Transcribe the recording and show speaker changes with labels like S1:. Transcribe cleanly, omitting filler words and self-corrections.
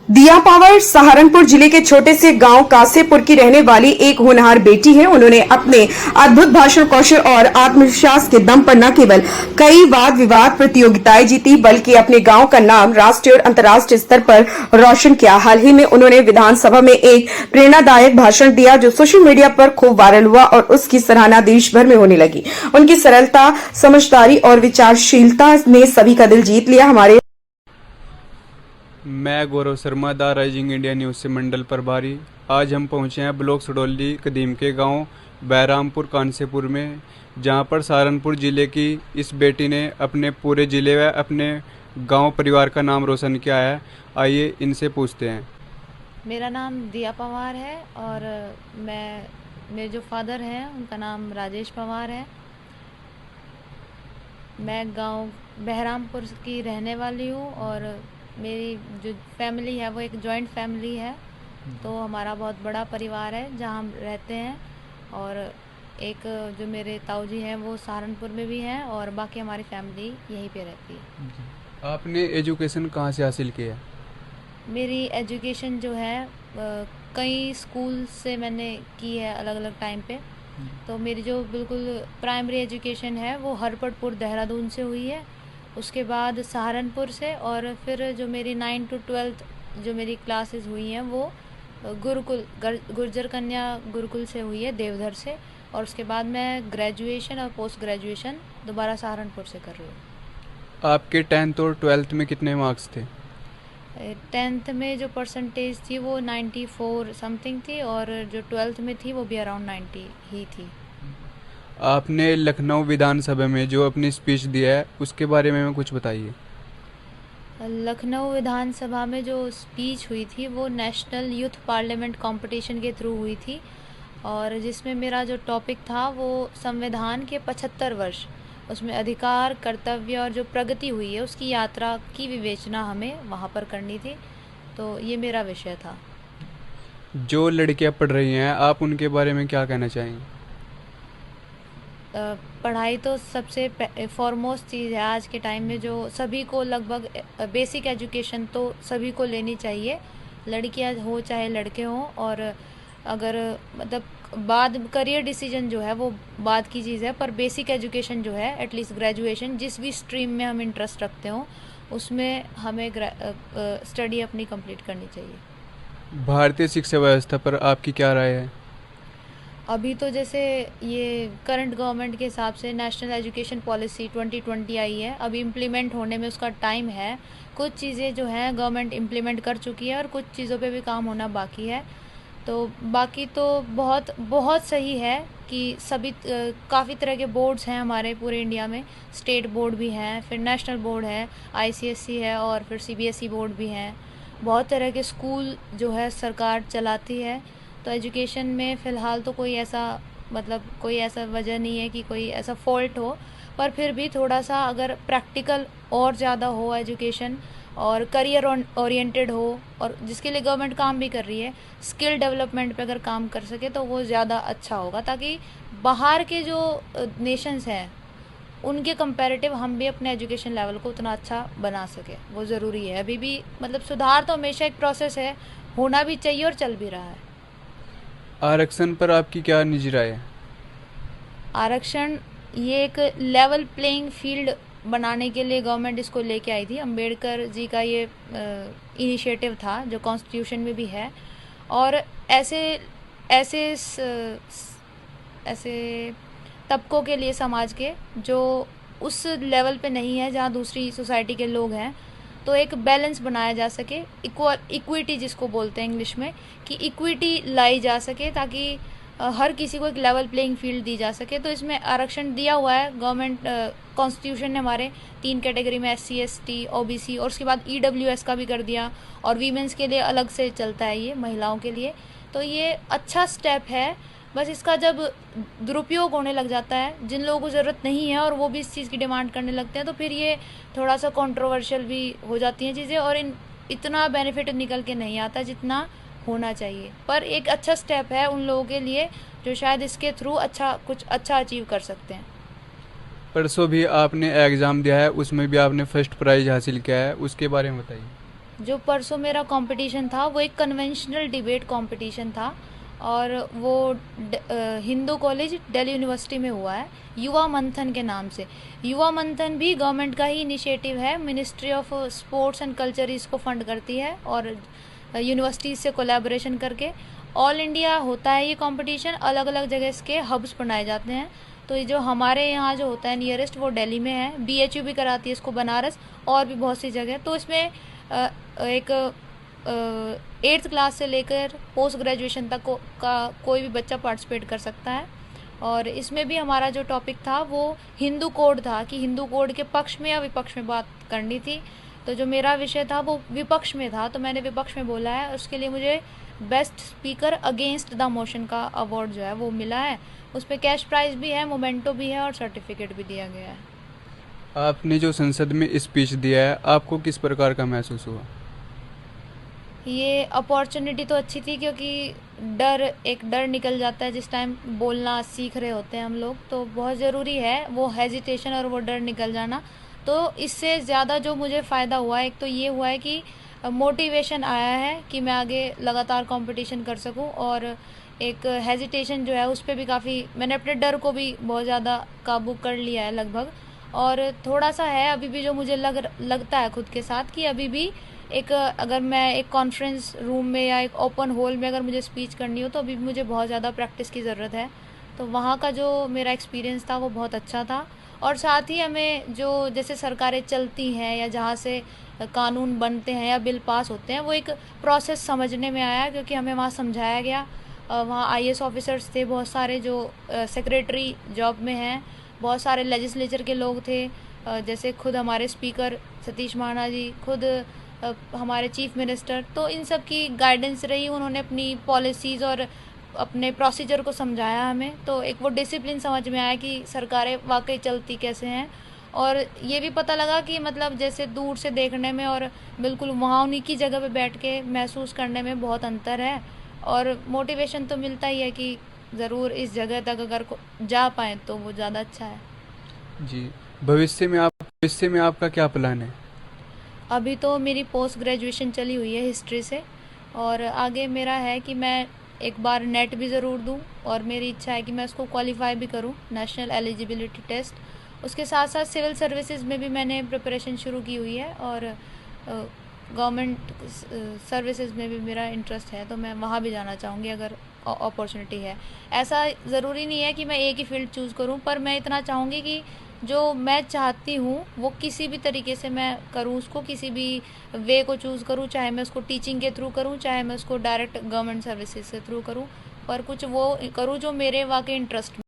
S1: दिया पावर सहारनपुर जिले के छोटे से गांव कासेपुर की रहने वाली एक होनहार बेटी है। उन्होंने अपने अद्भुत भाषण कौशल और आत्मविश्वास के दम पर न केवल कई वाद विवाद प्रतियोगिताएं जीती, बल्कि अपने गांव का नाम राष्ट्रीय और अंतर्राष्ट्रीय स्तर पर रोशन किया। हाल ही में उन्होंने विधानसभा में एक प्रेरणादायक भाषण दिया, जो सोशल मीडिया पर खूब वायरल हुआ और उसकी सराहना देश भर में होने लगी। उनकी सरलता, समझदारी और विचारशीलता ने सभी का दिल जीत लिया। हमारे
S2: मैं Gaurav Sharma, the rising India news से मंडल प्रभारी। आज हम पहुंचे हैं ब्लॉक सडोली कदीम के गांव बैरामपुर कानसेपुर में, जहां पर सहारनपुर ज़िले की इस बेटी ने अपने पूरे ज़िले व अपने गांव परिवार का नाम रोशन किया है। आइए इनसे पूछते हैं।
S3: मेरा नाम दिया पवार है और मेरे जो फादर हैं उनका नाम राजेश पवार है। मैं गांव बहरामपुर की रहने वाली हूँ और मेरी जो फैमिली है वो एक जॉइंट फैमिली है। तो हमारा बहुत बड़ा परिवार है जहाँ हम रहते हैं, और एक जो मेरे ताऊ जी हैं वो सहारनपुर में भी हैं और बाकी हमारी फैमिली यहीं पे रहती है।
S2: आपने एजुकेशन कहाँ से हासिल किया?
S3: मेरी एजुकेशन जो है कई स्कूल से मैंने की है अलग अलग टाइम पे। तो मेरी जो बिल्कुल प्राइमरी एजुकेशन है वो हरपटपुर देहरादून से हुई है, उसके बाद सहारनपुर से, और फिर जो मेरी 9 to 12 जो मेरी क्लासेस हुई हैं वो गुरुकुल गुर्जर कन्या गुरुकुल से हुई है, देवधर से। और उसके बाद मैं ग्रेजुएशन और पोस्ट ग्रेजुएशन दोबारा सहारनपुर से कर रही हूँ।
S2: आपके 10th और 12th में कितने मार्क्स थे?
S3: 10th में जो परसेंटेज थी वो 94 समथिंग थी, और जो 12th में थी वो भी अराउंड 90 ही थी।
S2: आपने लखनऊ विधानसभा में जो अपनी स्पीच दिया है उसके बारे में कुछ बताइए।
S3: लखनऊ विधानसभा में जो स्पीच हुई थी वो नेशनल यूथ पार्लियामेंट कंपटीशन के थ्रू हुई थी, और जिसमें मेरा जो टॉपिक था वो संविधान के 75 वर्ष, उसमें अधिकार, कर्तव्य और जो प्रगति हुई है उसकी यात्रा की विवेचना हमें वहाँ पर करनी थी। तो ये मेरा विषय था।
S2: जो लड़कियां पढ़ रही हैं, आप उनके बारे में क्या कहना चाहेंगे?
S3: पढ़ाई तो सबसे फॉरमोस्ट चीज़ है आज के टाइम में, जो सभी को लगभग बेसिक एजुकेशन तो सभी को लेनी चाहिए, लड़कियां हो चाहे लड़के हों। और अगर मतलब बाद करियर डिसीजन जो है वो बाद की चीज़ है, पर बेसिक एजुकेशन जो है एटलीस्ट ग्रेजुएशन जिस भी स्ट्रीम में हम इंटरेस्ट रखते हों उसमें हमें स्टडी अपनी कंप्लीट करनी चाहिए।
S2: भारतीय शिक्षा व्यवस्था पर आपकी क्या राय है?
S3: अभी तो जैसे ये करंट गवर्नमेंट के हिसाब से नेशनल एजुकेशन पॉलिसी 2020 आई है, अभी इम्प्लीमेंट होने में उसका टाइम है। कुछ चीज़ें जो हैं गवर्नमेंट इम्प्लीमेंट कर चुकी है और कुछ चीज़ों पे भी काम होना बाकी है। तो बाकी तो बहुत बहुत सही है कि सभी काफ़ी तरह के बोर्ड्स हैं हमारे पूरे इंडिया में। स्टेट बोर्ड भी हैं, फिर नेशनल बोर्ड है, ICSE है, और फिर CBSE बोर्ड भी हैं। बहुत तरह के स्कूल जो है सरकार चलाती है। तो एजुकेशन में फ़िलहाल तो कोई ऐसा वजह नहीं है कि कोई ऐसा फॉल्ट हो, पर फिर भी थोड़ा सा अगर प्रैक्टिकल और ज़्यादा हो एजुकेशन और करियर ओरिएंटेड हो, और जिसके लिए गवर्नमेंट काम भी कर रही है, स्किल डेवलपमेंट पे अगर काम कर सके तो वो ज़्यादा अच्छा होगा, ताकि बाहर के जो नेशंस हैं उनके कंपैरेटिव हम भी अपने एजुकेशन लेवल को उतना अच्छा बना सके। वो ज़रूरी है। अभी भी मतलब सुधार तो हमेशा एक प्रोसेस है, होना भी चाहिए और चल भी रहा है।
S2: आरक्षण पर आपकी क्या निजी राय है?
S3: आरक्षण ये एक लेवल प्लेइंग फील्ड बनाने के लिए गवर्नमेंट इसको लेके आई थी। अंबेडकर जी का ये इनिशिएटिव था जो कॉन्स्टिट्यूशन में भी है, और ऐसे ऐसे ऐसे तबकों के लिए समाज के जो उस लेवल पे नहीं है जहाँ दूसरी सोसाइटी के लोग हैं, तो एक बैलेंस बनाया जा सके, इक्विटी जिसको बोलते हैं इंग्लिश में, कि इक्विटी लाई जा सके, ताकि हर किसी को एक लेवल प्लेइंग फील्ड दी जा सके। तो इसमें आरक्षण दिया हुआ है गवर्नमेंट, कॉन्स्टिट्यूशन ने हमारे 3 कैटेगरी में SC ST OBC, और उसके बाद EWS का भी कर दिया, और वीमेंस के लिए अलग से चलता है ये, महिलाओं के लिए। तो ये अच्छा स्टेप है, बस इसका जब दुरुपयोग होने लग जाता है, जिन लोगों को ज़रूरत नहीं है और वो भी इस चीज़ की डिमांड करने लगते हैं, तो फिर ये थोड़ा सा कंट्रोवर्शियल भी हो जाती हैं चीज़ें, और इतना बेनिफिट निकल के नहीं आता जितना होना चाहिए। पर एक अच्छा स्टेप है उन लोगों के लिए जो शायद इसके थ्रू कुछ अच्छा अचीव कर सकते हैं।
S2: परसों भी आपने एग्ज़ाम दिया है, उसमें भी आपने फर्स्ट प्राइज़ हासिल किया है, उसके बारे में बताइए।
S3: जो परसों मेरा कंपटीशन था वो एक कन्वेंशनल डिबेट कंपटीशन था और वो हिंदू कॉलेज दिल्ली यूनिवर्सिटी में हुआ है युवा मंथन के नाम से। युवा मंथन भी गवर्नमेंट का ही इनिशिएटिव है, ministry of sports and culture इसको फंड करती है और यूनिवर्सिटी से कोलैबोरेशन करके ऑल इंडिया होता है ये कंपटीशन। अलग अलग जगह इसके हब्स बनाए जाते हैं। तो ये जो हमारे यहाँ जो होता है नियरेस्ट वो दिल्ली में है, BHU भी कराती है इसको, बनारस और भी बहुत सी जगह। तो इसमें एक 8th क्लास से लेकर पोस्ट ग्रेजुएशन तक का कोई भी बच्चा पार्टिसिपेट कर सकता है। और इसमें भी हमारा जो टॉपिक था वो हिंदू कोड था कि हिंदू कोड के पक्ष में या विपक्ष में बात करनी थी। तो जो मेरा विषय था वो विपक्ष में था, तो मैंने विपक्ष में बोला है। उसके लिए मुझे best speaker against the motion का अवार्ड जो है वो मिला है। उस पर कैश प्राइज भी है, मोमेंटो भी है और सर्टिफिकेट भी दिया गया है।
S2: आपने जो संसद में स्पीच दिया है, आपको किस प्रकार का महसूस हुआ?
S3: ये अपॉर्चुनिटी तो अच्छी थी क्योंकि एक डर निकल जाता है जिस टाइम बोलना सीख रहे होते हैं हम लोग, तो बहुत ज़रूरी है वो हेजिटेशन और वो डर निकल जाना। तो इससे ज़्यादा जो मुझे फ़ायदा हुआ, एक तो ये हुआ है कि मोटिवेशन आया है कि मैं आगे लगातार कंपटीशन कर सकूं, और एक हेजिटेशन जो है उस पर भी काफ़ी मैंने अपने डर को भी बहुत ज़्यादा काबू कर लिया है लगभग। और थोड़ा सा है अभी भी जो मुझे लगता है खुद के साथ कि अभी भी अगर मैं एक कॉन्फ्रेंस रूम में या एक ओपन हॉल में अगर मुझे स्पीच करनी हो तो अभी भी मुझे बहुत ज़्यादा प्रैक्टिस की ज़रूरत है। तो वहाँ का जो मेरा एक्सपीरियंस था वो बहुत अच्छा था। और साथ ही हमें जो जैसे सरकारें चलती हैं या जहाँ से कानून बनते हैं या बिल पास होते हैं, वो एक प्रोसेस समझने में आया क्योंकि हमें वहाँ समझाया गया। वहाँ IAS ऑफिसर्स थे बहुत सारे जो सेक्रेटरी जॉब में हैं, बहुत सारे लेजिस्लेचर के लोग थे, जैसे खुद हमारे स्पीकर सतीश महाना जी, खुद हमारे चीफ मिनिस्टर। तो इन सब की गाइडेंस रही, उन्होंने अपनी पॉलिसीज़ और अपने प्रोसीजर को समझाया हमें। तो एक वो डिसिप्लिन समझ में आया कि सरकारें वाकई चलती कैसे हैं। और ये भी पता लगा कि मतलब जैसे दूर से देखने में और बिल्कुल वहाँ उन्हीं की जगह पे बैठ के महसूस करने में बहुत अंतर है। और मोटिवेशन तो मिलता ही है कि ज़रूर इस जगह तक अगर जा पाएँ तो वो ज़्यादा अच्छा है।
S2: जी, भविष्य में आपका क्या प्लान है?
S3: अभी तो मेरी पोस्ट ग्रेजुएशन चली हुई है हिस्ट्री से, और आगे मेरा है कि मैं एक बार नेट भी ज़रूर दूं, और मेरी इच्छा है कि मैं उसको क्वालिफाई भी करूं, नेशनल एलिजिबिलिटी टेस्ट। उसके साथ साथ सिविल सर्विसेज में भी मैंने प्रिपरेशन शुरू की हुई है, और गवर्नमेंट सर्विसेज में भी मेरा इंटरेस्ट है, तो मैं वहाँ भी जाना चाहूँगी अगर अपॉर्चुनिटी है। ऐसा ज़रूरी नहीं है कि मैं एक ही फील्ड चूज़ करूँ, पर मैं इतना चाहूँगी कि जो मैं चाहती हूँ वो किसी भी तरीके से मैं करूँ, उसको किसी भी वे को चूज़ करूँ, चाहे मैं उसको टीचिंग के थ्रू करूँ, चाहे मैं उसको डायरेक्ट गवर्नमेंट सर्विसेज के थ्रू करूँ, पर कुछ वो करूँ जो मेरे वाकई इंटरेस्ट